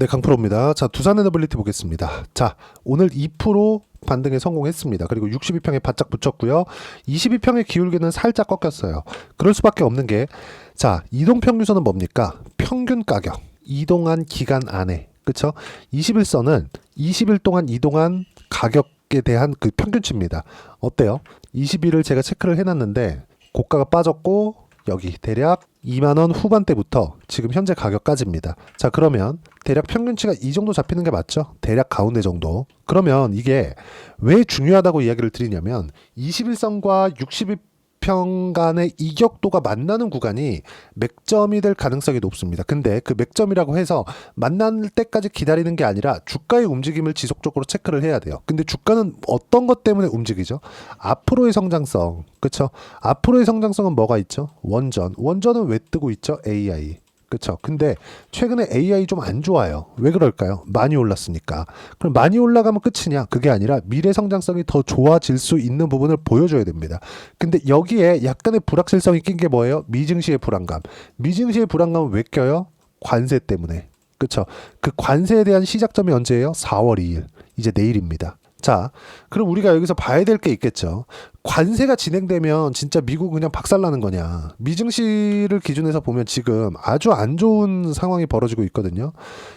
네, 강프로입니다. 자, 두산 에너빌리티 보겠습니다. 자, 오늘 2% 반등에 성공했습니다. 그리고 62평에 바짝 붙였고요. 22평의 기울기는 살짝 꺾였어요. 그럴 수밖에 없는 게, 자, 이동평균선은 뭡니까? 평균 가격. 이동한 기간 안에. 그쵸? 21선은 20일 동안 이동한 가격에 대한 그 평균치입니다. 어때요? 20일을 제가 체크를 해놨는데, 고가가 빠졌고, 여기 대략 2만원 후반대부터 지금 현재 가격까지입니다. 자, 그러면 대략 평균치가 이 정도 잡히는 게 맞죠? 대략 가운데 정도. 그러면 이게 왜 중요하다고 이야기를 드리냐면 21선과 62평 간의 이격도가 만나는 구간이 맥점이 될 가능성이 높습니다. 근데 그 맥점이라고 해서 만날 때까지 기다리는 게 아니라 주가의 움직임을 지속적으로 체크를 해야 돼요. 근데 주가는 어떤 것 때문에 움직이죠? 앞으로의 성장성. 그쵸? 앞으로의 성장성은 뭐가 있죠? 원전은 왜 뜨고 있죠? AI. 그쵸? 근데 최근에 AI 좀 안 좋아요. 왜 그럴까요? 많이 올랐으니까. 그럼 많이 올라가면 끝이냐? 그게 아니라 미래 성장성이 더 좋아질 수 있는 부분을 보여줘야 됩니다. 근데 여기에 약간의 불확실성이 낀 게 뭐예요? 미증시의 불안감. 미증시의 불안감은 왜 껴요? 관세 때문에. 그쵸? 그 관세에 대한 시작점이 언제예요? 4월 2일. 이제 내일입니다. 자, 그럼 우리가 여기서 봐야 될 게 있겠죠. 관세가 진행되면 진짜 미국은 그냥 박살나는 거냐. 미증시를 기준해서 보면 지금 아주 안 좋은 상황이 벌어지고 있거든요.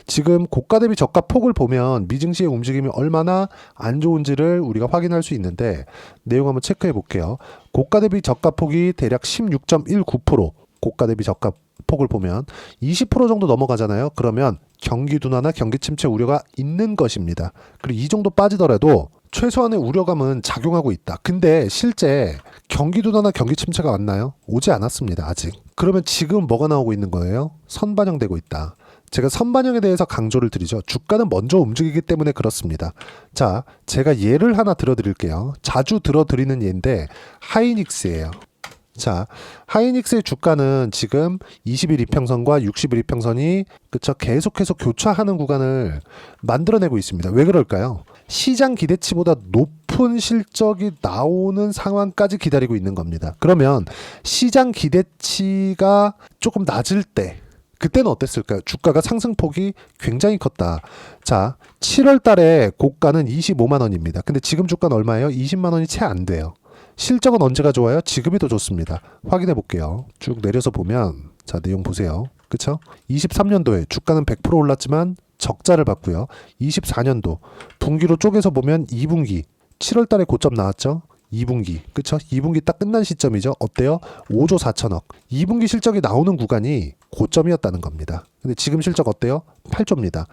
지금 고가 대비 저가 폭을 보면 미증시의 움직임이 얼마나 안 좋은지를 우리가 확인할 수 있는데, 내용 한번 체크해 볼게요. 고가 대비 저가 폭이 대략 16.19%, 고가 대비 저가 폭을 보면 20% 정도 넘어가잖아요. 그러면 경기 둔화나 경기 침체 우려가 있는 것입니다. 그리고 이 정도 빠지더라도 최소한의 우려감은 작용하고 있다. 근데 실제 경기 둔화나 경기 침체가 왔나요? 오지 않았습니다. 아직. 그러면 지금 뭐가 나오고 있는 거예요? 선반영되고 있다. 제가 선반영에 대해서 강조를 드리죠. 주가는 먼저 움직이기 때문에 그렇습니다. 자, 제가 예를 하나 들어드릴게요. 자주 들어드리는 예인데 하이닉스예요. 자, 하이닉스의 주가는 지금 20일 이평선과 60일 이평선이 그쵸 계속해서 교차하는 구간을 만들어내고 있습니다. 왜 그럴까요? 시장 기대치보다 높은 실적이 나오는 상황까지 기다리고 있는 겁니다. 그러면 시장 기대치가 조금 낮을 때 그때는 어땠을까요? 주가가 상승폭이 굉장히 컸다. 자, 7월 달에 고가는 25만 원입니다. 근데 지금 주가는 얼마예요? 20만 원이 채 안 돼요. 실적은 언제가 좋아요? 지금이 더 좋습니다. 확인해 볼게요. 쭉 내려서 보면, 자, 내용 보세요. 그쵸? 23년도에 주가는 100% 올랐지만 적자를 봤고요. 24년도 분기로 쪼개서 보면 2분기 7월 달에 고점 나왔죠? 2분기 그쵸? 2분기 딱 끝난 시점이죠. 어때요? 5조 4천억. 2분기 실적이 나오는 구간이 고점이었다는 겁니다. 근데 지금 실적 어때요? 8조입니다.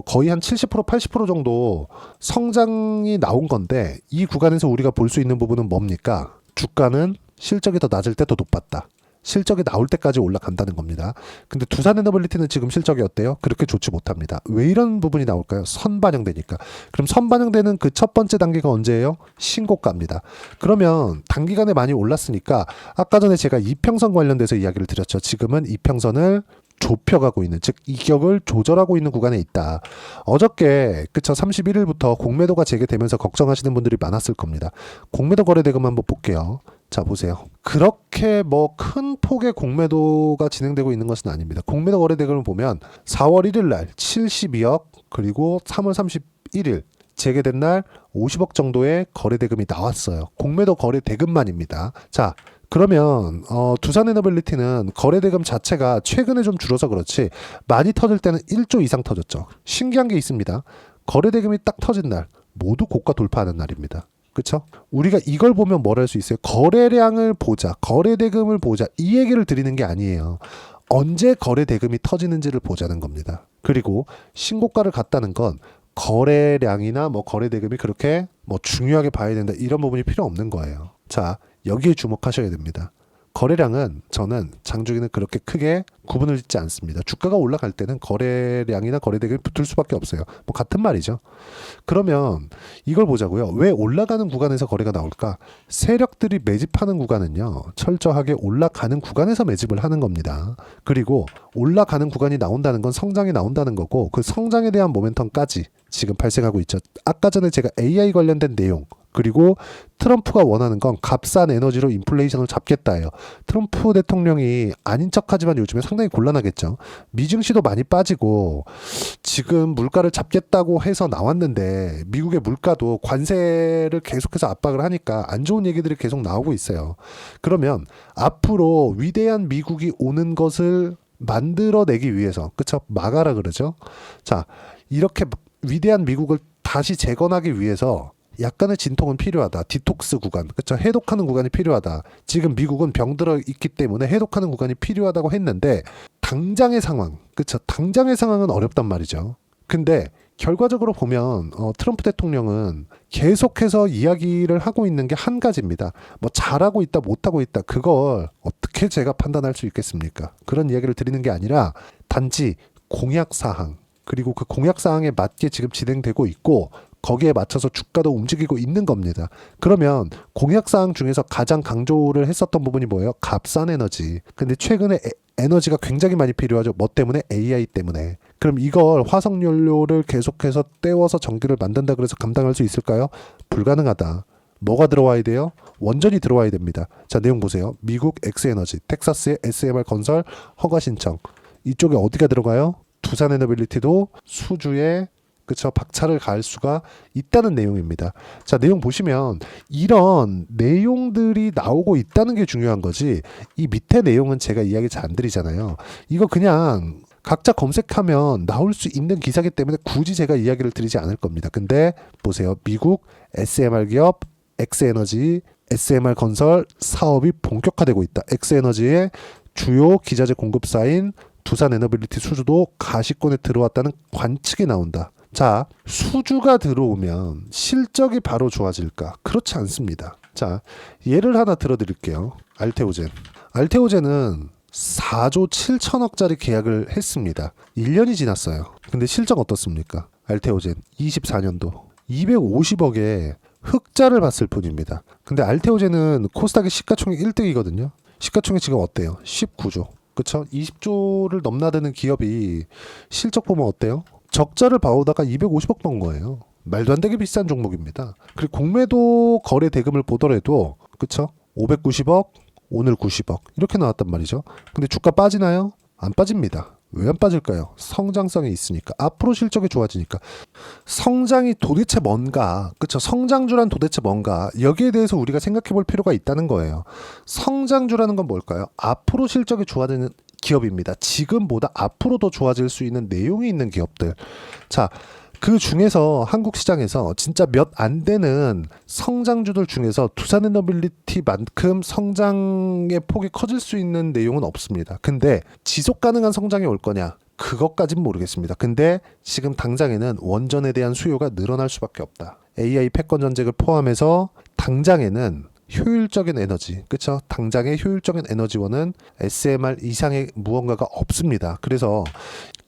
거의 한 70% 80% 정도 성장이 나온 건데, 이 구간에서 우리가 볼 수 있는 부분은 뭡니까? 주가는 실적이 더 낮을 때 더 높았다. 실적이 나올 때까지 올라간다는 겁니다. 근데 두산 에너빌리티는 지금 실적이 어때요? 그렇게 좋지 못합니다. 왜 이런 부분이 나올까요? 선반영되니까. 그럼 선반영되는 그 첫 번째 단계가 언제예요? 신고가입니다. 그러면 단기간에 많이 올랐으니까 아까 전에 제가 이평선 관련돼서 이야기를 드렸죠. 지금은 이평선을 좁혀가고 있는, 즉 이격을 조절하고 있는 구간에 있다. 어저께 그쵸 31일부터 공매도가 재개되면서 걱정하시는 분들이 많았을 겁니다. 공매도 거래대금 한번 볼게요. 자, 보세요. 그렇게 뭐 큰 폭의 공매도가 진행되고 있는 것은 아닙니다. 공매도 거래대금을 보면 4월 1일 날 72억, 그리고 3월 31일 재개된 날 50억 정도의 거래대금이 나왔어요. 공매도 거래대금만입니다. 자, 그러면 두산 에너빌리티는 거래대금 자체가 최근에 좀 줄어서 그렇지 많이 터질 때는 1조 이상 터졌죠. 신기한 게 있습니다. 거래대금이 딱 터진 날 모두 고가 돌파하는 날입니다. 그쵸? 우리가 이걸 보면 뭘 할 수 있어요? 거래량을 보자, 거래대금을 보자, 이 얘기를 드리는 게 아니에요. 언제 거래대금이 터지는지를 보자는 겁니다. 그리고 신고가를 갔다는 건 거래량이나 뭐 거래대금이 그렇게 뭐 중요하게 봐야 된다, 이런 부분이 필요 없는 거예요. 자, 여기에 주목하셔야 됩니다. 거래량은 저는 장중에는 그렇게 크게 구분을 짓지 않습니다. 주가가 올라갈 때는 거래량이나 거래대금이 붙을 수밖에 없어요. 뭐 같은 말이죠. 그러면 이걸 보자고요. 왜 올라가는 구간에서 거래가 나올까? 세력들이 매집하는 구간은요, 철저하게 올라가는 구간에서 매집을 하는 겁니다. 그리고 올라가는 구간이 나온다는 건 성장이 나온다는 거고, 그 성장에 대한 모멘텀까지 지금 발생하고 있죠. 아까 전에 제가 AI 관련된 내용 그리고 트럼프가 원하는 건 값싼 에너지로 인플레이션을 잡겠다예요. 트럼프 대통령이 아닌 척하지만 요즘에 상당히 곤란하겠죠. 미증시도 많이 빠지고 지금 물가를 잡겠다고 해서 나왔는데 미국의 물가도 관세를 계속해서 압박을 하니까 안 좋은 얘기들이 계속 나오고 있어요. 그러면 앞으로 위대한 미국이 오는 것을 만들어내기 위해서, 그쵸? 막아라 그러죠. 자, 이렇게 위대한 미국을 다시 재건하기 위해서 약간의 진통은 필요하다. 디톡스 구간, 그쵸? 해독하는 구간이 필요하다. 지금 미국은 병들어 있기 때문에 해독하는 구간이 필요하다고 했는데 당장의 상황, 그쵸? 당장의 상황은 어렵단 말이죠. 근데 결과적으로 보면 트럼프 대통령은 계속해서 이야기를 하고 있는 게 한 가지입니다. 뭐 잘하고 있다, 못하고 있다, 그걸 어떻게 제가 판단할 수 있겠습니까? 그런 이야기를 드리는 게 아니라 단지 공약 사항, 그리고 그 공약 사항에 맞게 지금 진행되고 있고 거기에 맞춰서 주가도 움직이고 있는 겁니다. 그러면 공약 사항 중에서 가장 강조를 했었던 부분이 뭐예요? 값싼 에너지. 근데 최근에 에너지가 굉장히 많이 필요하죠. 뭐 때문에? AI 때문에. 그럼 이걸 화석연료를 계속해서 떼워서 전기를 만든다 그래서 감당할 수 있을까요? 불가능하다. 뭐가 들어와야 돼요? 원전이 들어와야 됩니다. 자, 내용 보세요. 미국 엑스에너지, 텍사스의 SMR 건설 허가 신청. 이쪽에 어디가 들어가요? 두산에너빌리티도 수주에 그쵸 박차를 가할 수가 있다는 내용입니다. 자, 내용 보시면 이런 내용들이 나오고 있다는 게 중요한 거지 이 밑에 내용은 제가 이야기 잘 안 드리잖아요. 이거 그냥 각자 검색하면 나올 수 있는 기사기 때문에 굳이 제가 이야기를 드리지 않을 겁니다. 근데 보세요. 미국 SMR 기업 엑스에너지 SMR 건설 사업이 본격화되고 있다. 엑스에너지의 주요 기자재 공급사인 두산에너빌리티 수주도 가시권에 들어왔다는 관측이 나온다. 자, 수주가 들어오면 실적이 바로 좋아질까? 그렇지 않습니다. 자, 예를 하나 들어드릴게요. 알테오젠. 알테오젠은 4조 7천억짜리 계약을 했습니다. 1년이 지났어요. 근데 실적 어떻습니까? 알테오젠 24년도 250억에 흑자를 봤을 뿐입니다. 근데 알테오젠은 코스닥의 시가총액 1등이거든요. 시가총액 지금 어때요? 19조. 그쵸? 20조를 넘나드는 기업이 실적 보면 어때요? 적자를 봐오다가 250억 번 거예요. 말도 안 되게 비싼 종목입니다. 그리고 공매도 거래 대금을 보더라도 그쵸? 590억, 오늘 90억 이렇게 나왔단 말이죠. 근데 주가 빠지나요? 안 빠집니다. 왜 안 빠질까요? 성장성이 있으니까. 앞으로 실적이 좋아지니까. 성장이 도대체 뭔가, 그쵸? 성장주란 도대체 뭔가, 여기에 대해서 우리가 생각해 볼 필요가 있다는 거예요. 성장주라는 건 뭘까요? 앞으로 실적이 좋아지는 기업입니다. 지금보다 앞으로 더 좋아질 수 있는 내용이 있는 기업들. 자, 그 중에서 한국 시장에서 진짜 몇 안 되는 성장주들 중에서 두산에너빌리티만큼 성장의 폭이 커질 수 있는 내용은 없습니다. 근데 지속 가능한 성장이 올 거냐? 그것까진 모르겠습니다. 근데 지금 당장에는 원전에 대한 수요가 늘어날 수밖에 없다. AI 패권 전쟁을 포함해서 당장에는 효율적인 에너지, 그쵸? 당장의 효율적인 에너지원은 SMR 이상의 무언가가 없습니다. 그래서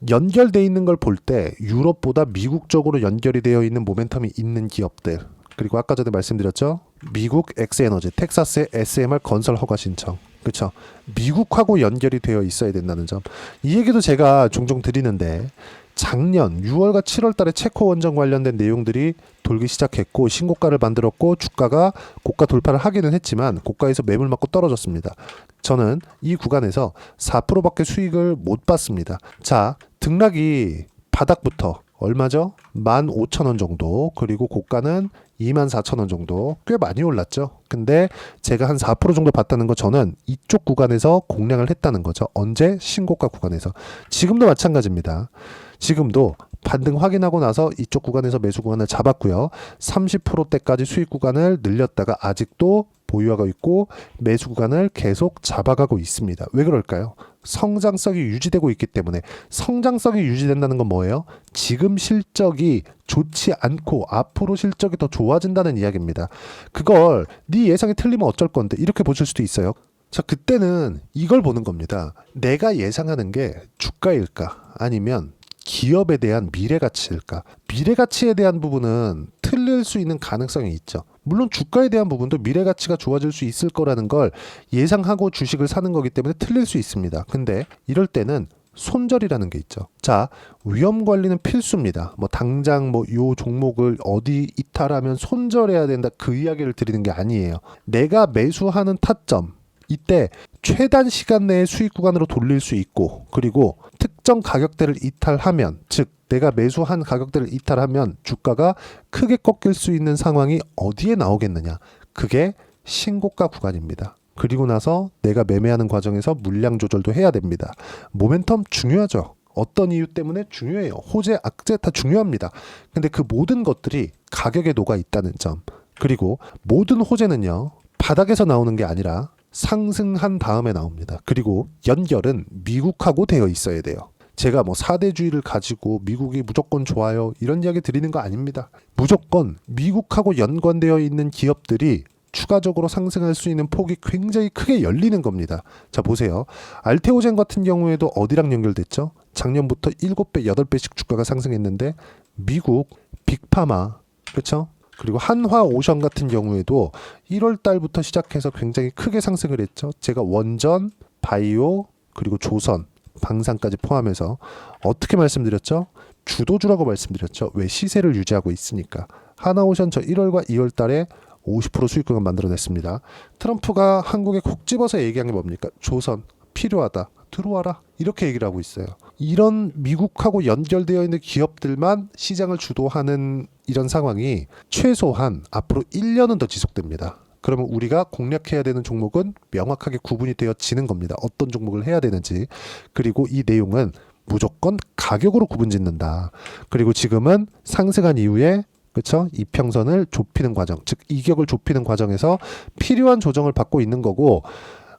연결돼 있는 걸 볼 때 유럽보다 미국 쪽으로 연결이 되어 있는 모멘텀이 있는 기업들, 그리고 아까 전에 말씀드렸죠? 미국 엑스에너지, 텍사스의 SMR 건설 허가 신청, 그쵸? 미국하고 연결이 되어 있어야 된다는 점. 이 얘기도 제가 종종 드리는데 작년 6월과 7월 달에 체코 원전 관련된 내용들이 돌기 시작했고 신고가를 만들었고 주가가 고가 돌파를 하기는 했지만 고가에서 매물 맞고 떨어졌습니다. 저는 이 구간에서 4%밖에 수익을 못 봤습니다. 자, 등락이 바닥부터 얼마죠? 15,000원 정도, 그리고 고가는 24,000원 정도, 꽤 많이 올랐죠. 근데 제가 한 4% 정도 봤다는 거, 저는 이쪽 구간에서 공략을 했다는 거죠. 언제? 신고가 구간에서. 지금도 마찬가지입니다. 지금도 반등 확인하고 나서 이쪽 구간에서 매수 구간을 잡았고요. 30%대까지 수익 구간을 늘렸다가 아직도 보유하고 있고 매수 구간을 계속 잡아가고 있습니다. 왜 그럴까요? 성장성이 유지되고 있기 때문에. 성장성이 유지된다는 건 뭐예요? 지금 실적이 좋지 않고 앞으로 실적이 더 좋아진다는 이야기입니다. 그걸 네 예상이 틀리면 어쩔 건데 이렇게 보실 수도 있어요. 자, 그때는 이걸 보는 겁니다. 내가 예상하는 게 주가일까? 아니면 기업에 대한 미래 가치일까? 미래 가치에 대한 부분은 틀릴 수 있는 가능성이 있죠. 물론 주가에 대한 부분도 미래 가치가 좋아질 수 있을 거라는 걸 예상하고 주식을 사는 거기 때문에 틀릴 수 있습니다. 근데 이럴 때는 손절이라는 게 있죠. 자, 위험 관리는 필수입니다. 뭐 당장 뭐 요 종목을 어디 이탈하면 손절해야 된다 그 이야기를 드리는 게 아니에요. 내가 매수하는 타점 이때 최단 시간 내에 수익 구간으로 돌릴 수 있고, 그리고 특정 가격대를 이탈하면, 즉 내가 매수한 가격대를 이탈하면 주가가 크게 꺾일 수 있는 상황이 어디에 나오겠느냐? 그게 신고가 구간입니다. 그리고 나서 내가 매매하는 과정에서 물량 조절도 해야 됩니다. 모멘텀 중요하죠. 어떤 이유 때문에 중요해요. 호재, 악재 다 중요합니다. 근데 그 모든 것들이 가격에 녹아 있다는 점. 그리고 모든 호재는요, 바닥에서 나오는 게 아니라 상승한 다음에 나옵니다. 그리고 연결은 미국하고 되어 있어야 돼요. 제가 뭐 4대주의를 가지고 미국이 무조건 좋아요 이런 이야기 드리는 거 아닙니다. 무조건 미국하고 연관되어 있는 기업들이 추가적으로 상승할 수 있는 폭이 굉장히 크게 열리는 겁니다. 자, 보세요. 알테오젠 같은 경우에도 어디랑 연결됐죠? 작년부터 7배, 8배씩 주가가 상승했는데 미국 빅파마, 그렇죠? 그리고 한화오션 같은 경우에도 1월 달부터 시작해서 굉장히 크게 상승을 했죠. 제가 원전, 바이오, 그리고 조선, 방산까지 포함해서 어떻게 말씀드렸죠? 주도주라고 말씀드렸죠. 왜? 시세를 유지하고 있으니까. 한화오션 저 1월과 2월 달에 50% 수익금을 만들어냈습니다. 트럼프가 한국에 콕 집어서 얘기한 게 뭡니까? 조선 필요하다. 들어와라. 이렇게 얘기를 하고 있어요. 이런 미국하고 연결되어 있는 기업들만 시장을 주도하는 이런 상황이 최소한 앞으로 1년은 더 지속됩니다. 그러면 우리가 공략해야 되는 종목은 명확하게 구분이 되어지는 겁니다. 어떤 종목을 해야 되는지. 그리고 이 내용은 무조건 가격으로 구분 짓는다. 그리고 지금은 상승한 이후에 그렇죠? 이평선을 좁히는 과정, 즉 이격을 좁히는 과정에서 필요한 조정을 받고 있는 거고,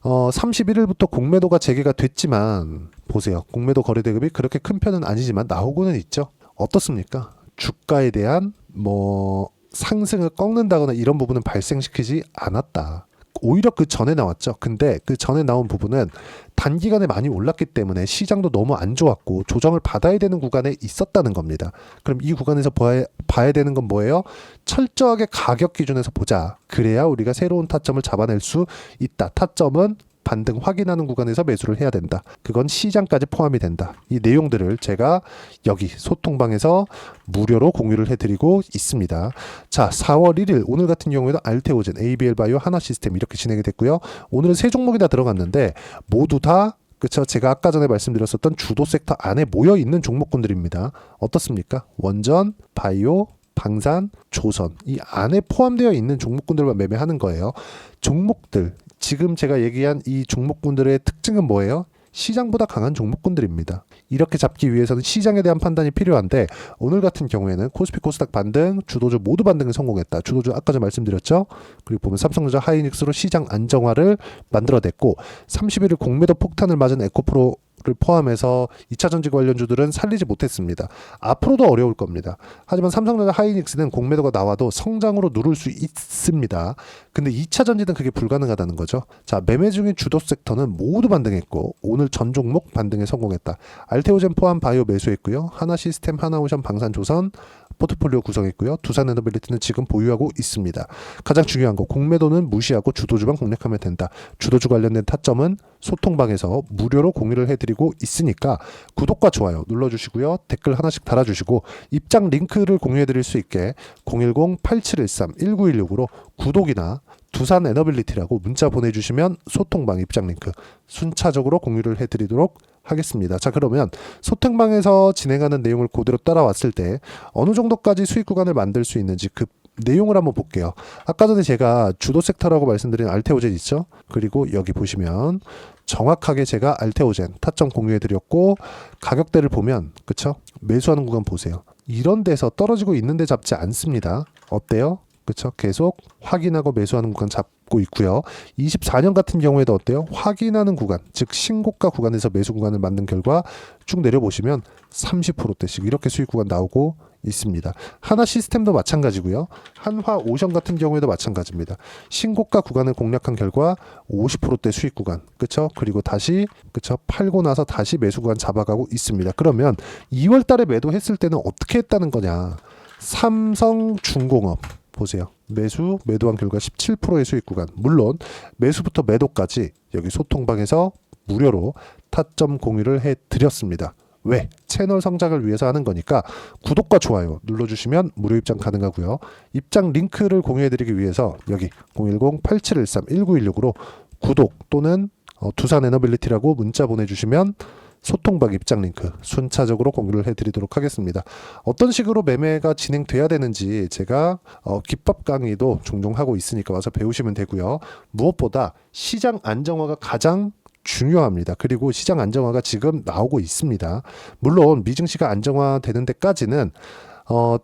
31일부터 공매도가 재개가 됐지만 보세요. 공매도 거래대금이 그렇게 큰 편은 아니지만 나오고는 있죠. 어떻습니까? 주가에 대한 뭐 상승을 꺾는다거나 이런 부분은 발생시키지 않았다. 오히려 그 전에 나왔죠. 근데 그 전에 나온 부분은 단기간에 많이 올랐기 때문에 시장도 너무 안 좋았고 조정을 받아야 되는 구간에 있었다는 겁니다. 그럼 이 구간에서 봐야 되는 건 뭐예요? 철저하게 가격 기준에서 보자. 그래야 우리가 새로운 타점을 잡아낼 수 있다. 타점은 반등 확인하는 구간에서 매수를 해야 된다. 그건 시장까지 포함이 된다. 이 내용들을 제가 여기 소통방에서 무료로 공유를 해드리고 있습니다. 자, 4월 1일 오늘 같은 경우에도 알테오젠, ABL바이오, 하나시스템 이렇게 진행이 됐고요. 오늘은 세 종목이 다 들어갔는데 모두 다 그쵸? 제가 아까 전에 말씀드렸었던 주도 섹터 안에 모여 있는 종목군들입니다. 어떻습니까? 원전, 바이오, 방산, 조선 이 안에 포함되어 있는 종목군들만 매매하는 거예요. 종목들 지금 제가 얘기한 이 종목군들의 특징은 뭐예요? 시장보다 강한 종목군들입니다. 이렇게 잡기 위해서는 시장에 대한 판단이 필요한데 오늘 같은 경우에는 코스피 코스닥 반등, 주도주 모두 반등에 성공했다. 주도주 아까 전에 말씀드렸죠. 그리고 보면 삼성전자 하이닉스로 시장 안정화를 만들어냈고 31일 공매도 폭탄을 맞은 에코프로 를 포함해서 2차전지 관련주들은 살리지 못했습니다. 앞으로도 어려울 겁니다. 하지만 삼성전자 하이닉스는 공매도가 나와도 성장으로 누를 수 있습니다. 근데 2차전지는 그게 불가능하다는 거죠. 자, 매매 중인 주도 섹터는 모두 반등했고 오늘 전 종목 반등에 성공했다. 알테오젠 포함 바이오 매수했고요. 하나시스템, 하나오션, 방산조선 포트폴리오 구성했고요. 두산에너빌리티는 지금 보유하고 있습니다. 가장 중요한 거 공매도는 무시하고 주도주만 공략하면 된다. 주도주 관련된 타점은 소통방에서 무료로 공유를 해드리고 있으니까 구독과 좋아요 눌러주시고요. 댓글 하나씩 달아주시고 입장 링크를 공유해드릴 수 있게 010-8713-1916으로 구독이나 두산 에너빌리티라고 문자 보내주시면 소통방 입장 링크 순차적으로 공유를 해드리도록 하겠습니다. 자, 그러면 소통방에서 진행하는 내용을 그대로 따라왔을 때 어느 정도까지 수익 구간을 만들 수 있는지 그 내용을 한번 볼게요. 아까 전에 제가 주도 섹터라고 말씀드린 알테오젠 있죠? 그리고 여기 보시면 정확하게 제가 알테오젠 타점 공유해드렸고 가격대를 보면 그쵸? 매수하는 구간 보세요. 이런 데서 떨어지고 있는데 잡지 않습니다. 어때요? 그쵸? 계속 확인하고 매수하는 구간 잡고 있고요. 24년 같은 경우에도 어때요? 확인하는 구간, 즉 신고가 구간에서 매수 구간을 만든 결과 쭉 내려보시면 30%대씩 이렇게 수익 구간 나오고 있습니다. 하나 시스템도 마찬가지고요. 한화오션 같은 경우에도 마찬가지입니다. 신고가 구간을 공략한 결과 50%대 수익 구간, 그쵸? 그리고 다시 그쵸? 팔고 나서 다시 매수 구간 잡아가고 있습니다. 그러면 2월 달에 매도했을 때는 어떻게 했다는 거냐? 삼성중공업 보세요. 매도한 결과 17%의 수익 구간. 물론 매수부터 매도까지 여기 소통방에서 무료로 타점 공유를 해드렸습니다. 왜? 채널 성장을 위해서 하는 거니까 구독과 좋아요 눌러주시면 무료 입장 가능하고요. 입장 링크를 공유해드리기 위해서 여기 010-8713-1916으로 구독 또는 두산 에너빌리티라고 문자 보내주시면 소통방 입장 링크 순차적으로 공유를 해드리도록 하겠습니다. 어떤 식으로 매매가 진행돼야 되는지 제가 기법 강의도 종종 하고 있으니까 와서 배우시면 되고요. 무엇보다 시장 안정화가 가장 중요합니다. 그리고 시장 안정화가 지금 나오고 있습니다. 물론 미증시가 안정화되는 데까지는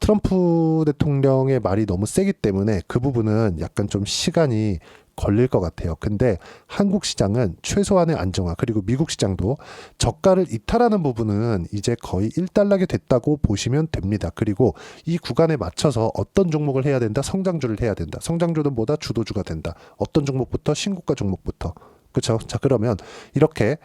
트럼프 대통령의 말이 너무 세기 때문에 그 부분은 약간 좀 시간이 걸릴 것 같아요. 근데 한국 시장은 최소한의 안정화, 그리고 미국 시장도 저가를 이탈하는 부분은 이제 거의 일단락이 됐다고 보시면 됩니다. 그리고 이 구간에 맞춰서 어떤 종목을 해야 된다, 성장주를 해야 된다. 성장주는 뭐다? 주도주가 된다. 어떤 종목부터? 신고가 종목부터. 그렇죠. 자, 그러면 이렇게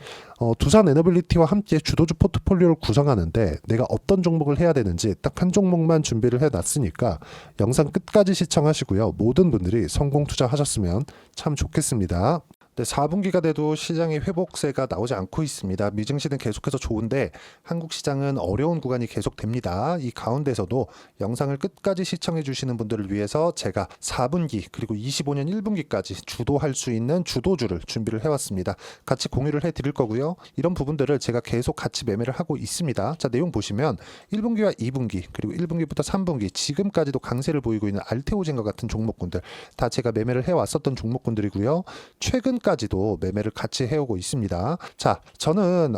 두산 에너빌리티와 함께 주도주 포트폴리오를 구성하는데 내가 어떤 종목을 해야 되는지 딱 한 종목만 준비를 해놨으니까 영상 끝까지 시청하시고요. 모든 분들이 성공 투자하셨으면 참 좋겠습니다. 네, 4분기가 돼도 시장의 회복세가 나오지 않고 있습니다. 미증시는 계속해서 좋은데 한국 시장은 어려운 구간이 계속됩니다. 이 가운데서도 영상을 끝까지 시청해 주시는 분들을 위해서 제가 4분기 그리고 25년 1분기까지 주도할 수 있는 주도주를 준비를 해왔습니다. 같이 공유를 해드릴 거고요. 이런 부분들을 제가 계속 같이 매매를 하고 있습니다. 자, 내용 보시면 1분기와 2분기 그리고 1분기부터 3분기 지금까지도 강세를 보이고 있는 알테오젠과 같은 종목군들 다 제가 매매를 해왔었던 종목군들이고요. 최근까지도 매매를 같이 해오고 있습니다. 자, 저는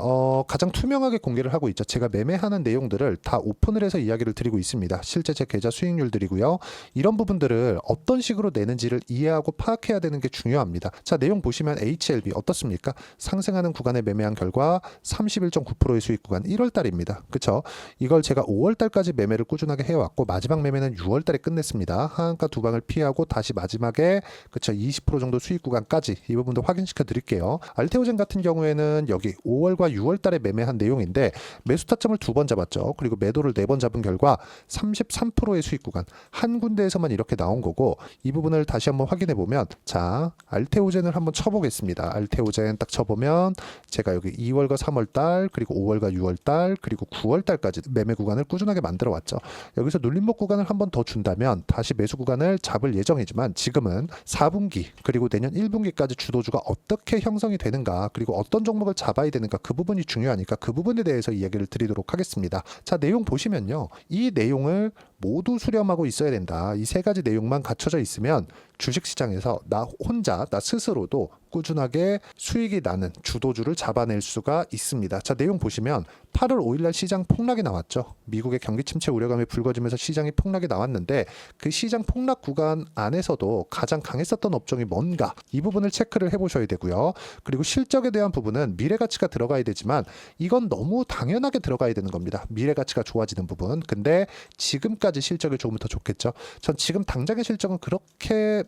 가장 투명하게 공개를 하고 있죠. 제가 매매하는 내용들을 다 오픈을 해서 이야기를 드리고 있습니다. 실제 제 계좌 수익률들이고요. 이런 부분들을 어떤 식으로 내는지를 이해하고 파악해야 되는 게 중요합니다. 자, 내용 보시면 HLB 어떻습니까? 상승하는 구간에 매매한 결과 31.9%의 수익 구간 1월 달입니다. 그쵸? 이걸 제가 5월 달까지 매매를 꾸준하게 해왔고 마지막 매매는 6월 달에 끝냈습니다. 하한가 두 방을 피하고 다시 마지막에 그쵸? 20% 정도 수익 구간까지 이 부분도 확인시켜 드릴게요. 알테오젠 같은 경우에는 여기 5월과 6월 달에 매매한 내용인데 매수 타점을 2번 잡았죠. 그리고 매도를 4번 잡은 결과 33%의 수익 구간 한 군데에서만 이렇게 나온 거고 이 부분을 다시 한번 확인해 보면 자, 알테오젠을 한번 쳐보겠습니다. 알테오젠 딱 쳐보면 제가 여기 2월과 3월 달 그리고 5월과 6월 달 그리고 9월 달까지 매매 구간을 꾸준하게 만들어 왔죠. 여기서 눌림목 구간을 한번 더 준다면 다시 매수 구간을 잡을 예정이지만 지금은 4분기 그리고 내년 1분기까지 주도주가 어떻게 형성이 되는가 그리고 어떤 종목을 잡아야 되는가 그 부분이 중요하니까 그 부분에 대해서 이야기를 드리도록 하겠습니다. 자, 내용 보시면요. 이 내용을 모두 수렴하고 있어야 된다. 이 세 가지 내용만 갖춰져 있으면 주식시장에서 나 혼자 나 스스로도 꾸준하게 수익이 나는 주도주를 잡아낼 수가 있습니다. 자, 내용 보시면 8월 5일날 시장 폭락이 나왔죠. 미국의 경기 침체 우려감이 불거지면서 시장이 폭락이 나왔는데 그 시장 폭락 구간 안에서도 가장 강했었던 업종이 뭔가 이 부분을 체크를 해보셔야 되고요. 그리고 실적에 대한 부분은 미래가치가 들어가야 되지만 이건 너무 당연하게 들어가야 되는 겁니다. 미래가치가 좋아지는 부분. 근데 지금까지 실적이 조금 더 좋겠죠. 전 지금 당장의 실적은 그렇게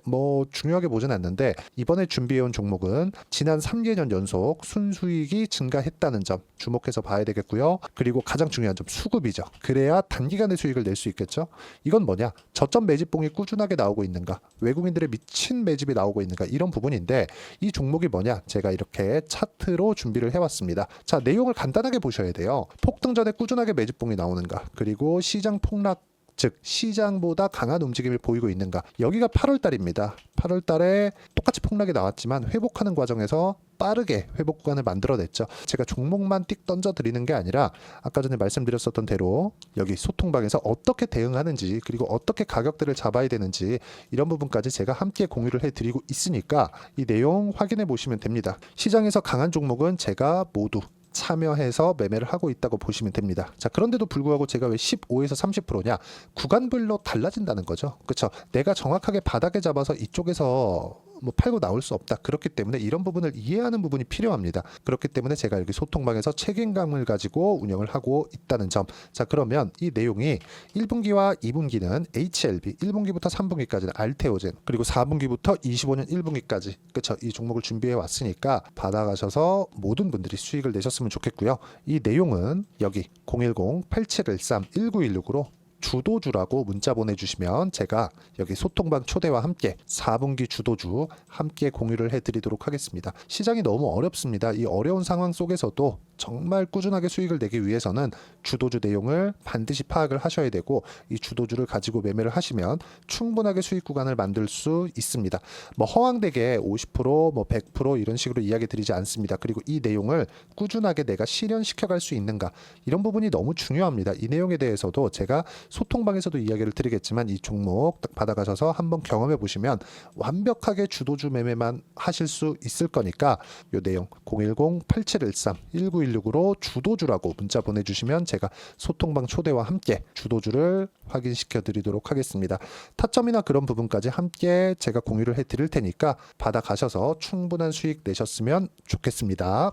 중요하게 보진 않는데 이번에 준비해온 종목은 지난 3개년 연속 순수익이 증가했다는 점 주목해서 봐야 되겠고요. 그리고 가장 중요한 점 수급이죠. 그래야 단기간에 수익을 낼 수 있겠죠. 이건 뭐냐? 저점 매집봉이 꾸준하게 나오고 있는가? 외국인들의 미친 매집이 나오고 있는가? 이런 부분인데 이 종목이 뭐냐? 제가 이렇게 차트로 준비를 해왔습니다. 자, 내용을 간단하게 보셔야 돼요. 폭등 전에 꾸준하게 매집봉이 나오는가? 그리고 시장 폭락 즉 시장보다 강한 움직임을 보이고 있는가. 여기가 8월 달입니다. 8월 달에 똑같이 폭락이 나왔지만 회복하는 과정에서 빠르게 회복 구간을 만들어냈죠. 제가 종목만 띡 던져 드리는 게 아니라 아까 전에 말씀드렸었던 대로 여기 소통방에서 어떻게 대응하는지 그리고 어떻게 가격들을 잡아야 되는지 이런 부분까지 제가 함께 공유를 해드리고 있으니까 이 내용 확인해 보시면 됩니다. 시장에서 강한 종목은 제가 모두 참여해서 매매를 하고 있다고 보시면 됩니다. 자, 그런데도 불구하고 제가 왜 15에서 30%냐? 구간별로 달라진다는 거죠. 그렇죠? 내가 정확하게 바닥에 잡아서 이쪽에서 팔고 나올 수 없다. 그렇기 때문에 이런 부분을 이해하는 부분이 필요합니다. 그렇기 때문에 제가 여기 소통방에서 책임감을 가지고 운영을 하고 있다는 점. 자, 그러면 이 내용이 1분기와 2분기는 HLB, 1분기부터 3분기까지는 알테오젠, 그리고 4분기부터 25년 1분기까지 그렇죠? 이 종목을 준비해 왔으니까 받아가셔서 모든 분들이 수익을 내셨으면 좋겠고요. 이 내용은 여기 010-8713-1916으로 주도주라고 문자 보내주시면 제가 여기 소통방 초대와 함께 4분기 주도주 함께 공유를 해드리도록 하겠습니다. 시장이 너무 어렵습니다. 이 어려운 상황 속에서도 정말 꾸준하게 수익을 내기 위해서는 주도주 내용을 반드시 파악을 하셔야 되고, 이 주도주를 가지고 매매를 하시면 충분하게 수익 구간을 만들 수 있습니다. 뭐 허황되게 50%, 뭐 100% 이런 식으로 이야기 드리지 않습니다. 그리고 이 내용을 꾸준하게 내가 실현시켜 갈 수 있는가, 이런 부분이 너무 중요합니다. 이 내용에 대해서도 제가 소통방에서도 이야기를 드리겠지만, 이 종목 딱 받아가셔서 한번 경험해 보시면 완벽하게 주도주 매매만 하실 수 있을 거니까, 이 내용 010-8713-1916으로 주도주라고 문자 보내주시면 제가 소통방 초대와 함께 주도주를 확인시켜 드리도록 하겠습니다. 타점이나 그런 부분까지 함께 제가 공유를 해 드릴 테니까 받아가셔서 충분한 수익 내셨으면 좋겠습니다.